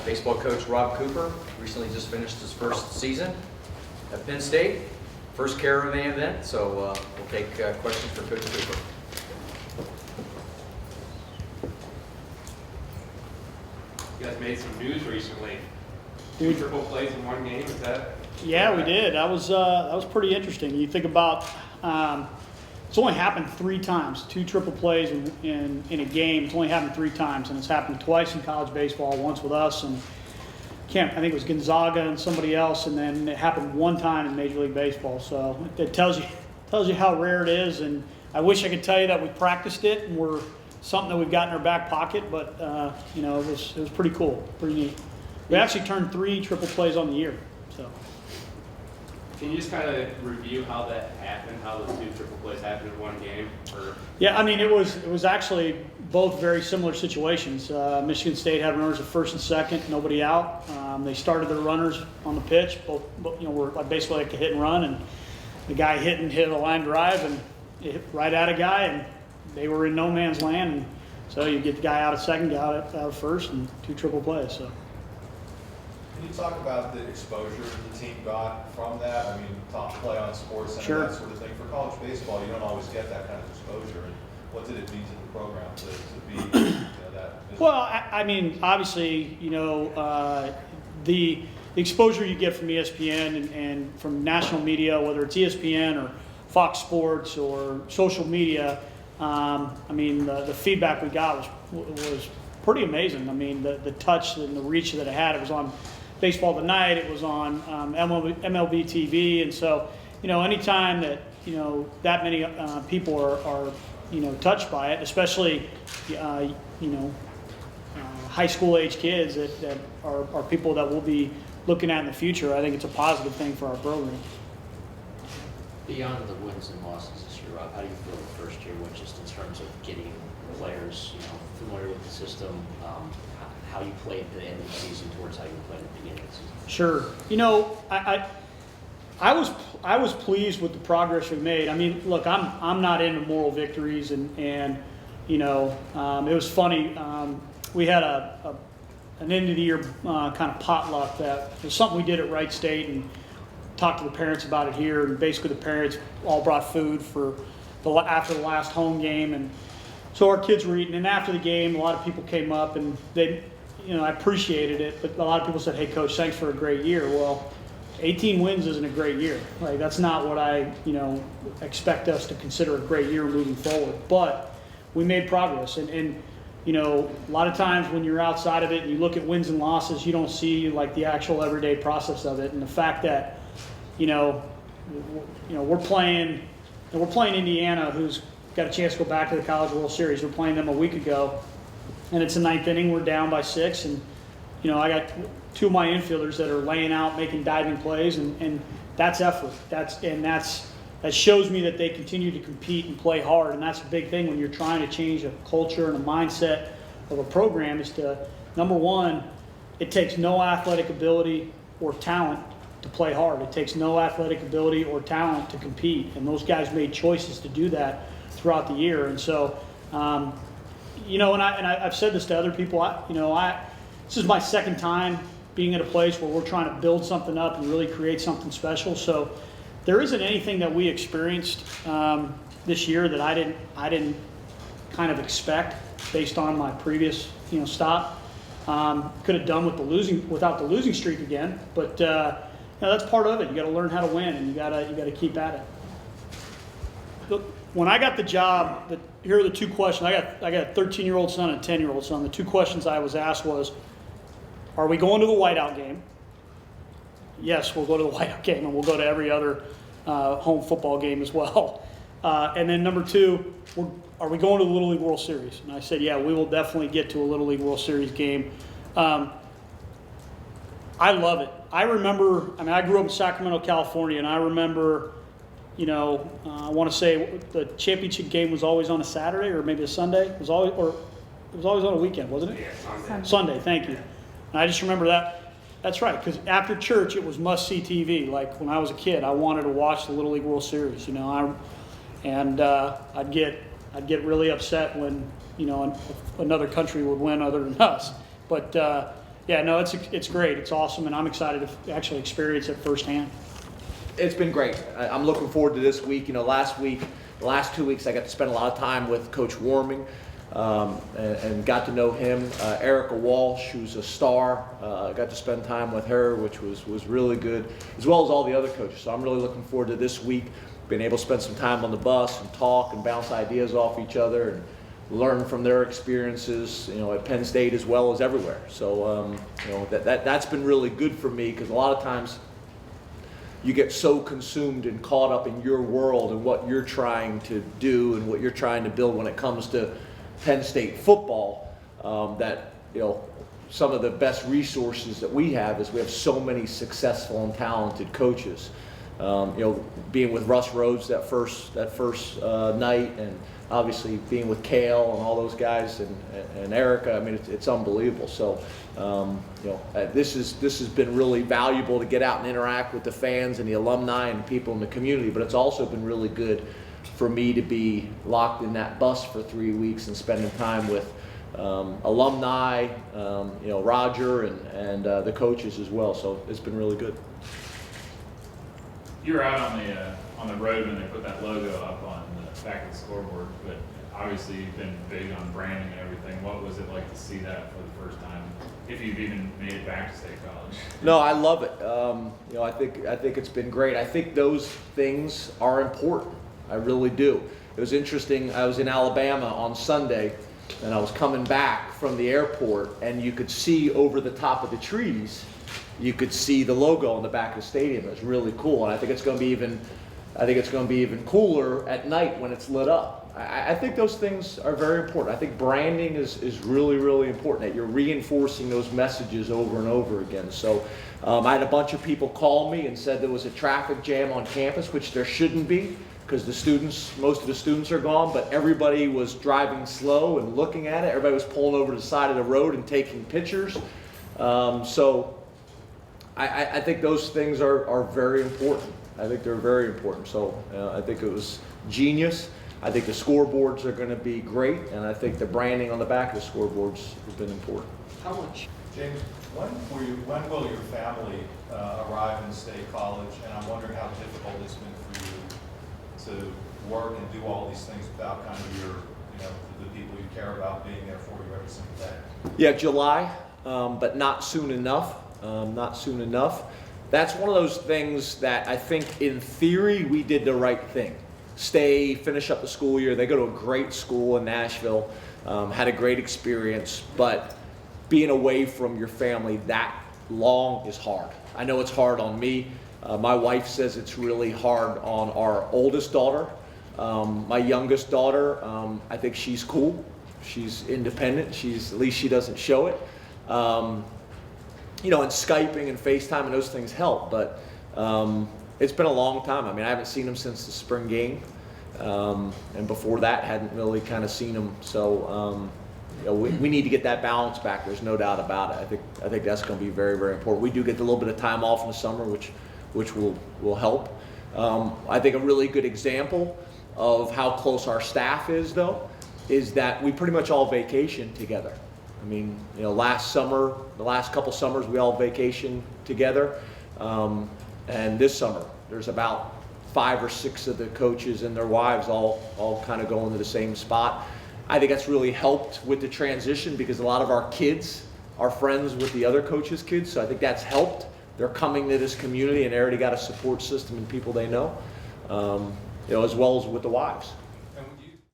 baseball coach Rob Cooper recently just finished his first season at Penn State. First Caravan event, so we'll take questions for Coach Cooper. You guys made some news recently. 2 triple plays in one game, is that? Yeah, we did. That was pretty interesting. You think about it's only happened 3 times. 2 triple plays in a game. It's only happened 3 times, and it's happened twice in college baseball. Once with us, and I think it was Gonzaga and somebody else, and then it happened 1 time in Major League Baseball. So it tells you how rare it is. And I wish I could tell you that we practiced it and we're something that we've got in our back pocket, but it was pretty cool, pretty neat. We actually turned 3 triple plays on the year. So. Can you just kind of review how that happened, how those 2 triple plays happened in one game? Yeah, I mean, it was actually both very similar situations. Michigan State had runners at first and second, nobody out. They started their runners on the pitch. Both were basically like a hit and run, and the guy hit a line drive and it hit right at a guy, and they were in no man's land. And so you get the guy out of second, guy out of first, and 2 triple plays. So. Can you talk about the exposure the team got from that? I mean, top play on sports and Sure. that sort of thing. For college baseball, you don't always get that kind of exposure. And what did it mean to the program to be that? Well, I mean, obviously, the exposure you get from ESPN and from national media, whether it's ESPN or Fox Sports or social media, the feedback we got was pretty amazing. I mean, the touch and the reach that it had. It was on Baseball Tonight. It was on MLB TV, and so anytime that that many people are touched by it, especially high school age kids that are people that we'll be looking at in the future, I think it's a positive thing for our program. Beyond the wins and losses this year, Rob, how do you feel the first year went just in terms of getting players familiar with the system, how you played at the end of the season towards how you played at the beginning of the season? Sure. I was pleased with the progress we made. I mean, look, I'm not into moral victories, and it was funny. We had an end of the year kind of potluck that was something we did at Wright State, and talked to the parents about it here. And basically, the parents all brought food for after the last home game, and so our kids were eating. And after the game, a lot of people came up, and they, I appreciated it, but a lot of people said, "Hey, Coach, thanks for a great year." Well, 18 wins isn't a great year. Like, that's not what I, expect us to consider a great year moving forward. But we made progress, and a lot of times when you're outside of it and you look at wins and losses, you don't see like the actual everyday process of it. And the fact that, we're playing Indiana, who's got a chance to go back to the College World Series. We're playing them a week ago, and it's the 9th inning. We're down by 6, and I got 2 of my infielders that are laying out, making diving plays, and that's effort. That shows me that they continue to compete and play hard, and that's a big thing when you're trying to change a culture and a mindset of a program. Is to, number one, it takes no athletic ability or talent to play hard. It takes no athletic ability or talent to compete, and those guys made choices to do that throughout the year. And so, I've said this to other people. This is my second time being at a place where we're trying to build something up and really create something special. So there isn't anything that we experienced this year that I didn't kind of expect based on my previous stop. Could have done without the losing streak again, but that's part of it. You got to learn how to win, and you got to keep at it. Look, when I got the job, here are the 2 questions. I got a 13-year-old son and a 10-year-old son. The 2 questions I was asked was, are we going to the whiteout game? Yes, we'll go to the whiteout game, and we'll go to every other home football game as well. And then number 2, are we going to the Little League World Series? And I said, yeah, we will definitely get to a Little League World Series game. I love it. I grew up in Sacramento, California, and I remember, I want to say the championship game was always on a Saturday or maybe a Sunday. It was always on a weekend, wasn't it? Yeah, Sunday, thank you. And I just remember that. That's right, because after church, it was must-see TV. Like when I was a kid, I wanted to watch the Little League World Series. I'd get really upset when another country would win other than us. But Yeah, no, it's great. It's awesome, and I'm excited to actually experience it firsthand. It's been great. I'm looking forward to this week. You know, last 2 weeks, I got to spend a lot of time with Coach Warming and got to know him. Erica Walsh, who's a star, got to spend time with her, which was really good, as well as all the other coaches. So I'm really looking forward to this week, being able to spend some time on the bus and talk and bounce ideas off each other and learn from their experiences, you know, at Penn State as well as everywhere. So, you know, that's been really good for me, because a lot of times you get so consumed and caught up in your world and what you're trying to do and what you're trying to build when it comes to Penn State football, that, you know, some of the best resources that we have is we have so many successful and talented coaches. You know, being with Russ Rhodes that first night, and obviously being with Kale and all those guys and Erica, I mean, it's unbelievable. So, you know, this has been really valuable to get out and interact with the fans and the alumni and people in the community, but it's also been really good for me to be locked in that bus for 3 weeks and spending time with alumni, you know, Roger and the coaches as well. So it's been really good. You were out on the road when they put that logo up on the back of the scoreboard, but obviously you've been big on branding and everything. What was it like to see that for the first time, if you've even made it back to State College? No, I love it. You know, I think it's been great. I think those things are important. I really do. It was interesting. I was in Alabama on Sunday, and I was coming back from the airport, and you could see over the top of the trees, you could see the logo on the back of the stadium. It was really cool, and I think it's going to be even cooler at night when it's lit up. I think those things are very important. I think branding is really, really important, that you're reinforcing those messages over and over again. So I had a bunch of people call me and said there was a traffic jam on campus, which there shouldn't be, because most of the students are gone, but everybody was driving slow and looking at it. Everybody was pulling over to the side of the road and taking pictures. So I think those things are very important. I think they're very important. So I think it was genius. I think the scoreboards are going to be great, and I think the branding on the back of the scoreboards has been important. How much? James, when will your family arrive in State College? And I'm wondering how difficult it's been for you to work and do all these things without kind of your, you know, the people you care about being there for you every single day. Yeah, July, but not soon enough. Not soon enough. That's one of those things that I think in theory we did the right thing. Finish up the school year. They go to a great school in Nashville, had a great experience, but being away from your family that long is hard. I know it's hard on me. My wife says it's really hard on our oldest daughter. My youngest daughter, I think she's cool. She's independent. At least she doesn't show it. You know, and Skyping and FaceTime and those things help, but it's been a long time. I mean, I haven't seen them since the spring game, and before that, hadn't really kind of seen them. So, you know, we need to get that balance back. There's no doubt about it. I think that's going to be very, very important. We do get a little bit of time off in the summer, which will help. I think a really good example of how close our staff is, though, is that we pretty much all vacation together. I mean, you know, the last couple summers, we all vacation together. And this summer, there's about 5 or 6 of the coaches and their wives all kind of going to the same spot. I think that's really helped with the transition, because a lot of our kids are friends with the other coaches' kids. So I think that's helped. They're coming to this community and they already got a support system and people they know, you know, as well as with the wives.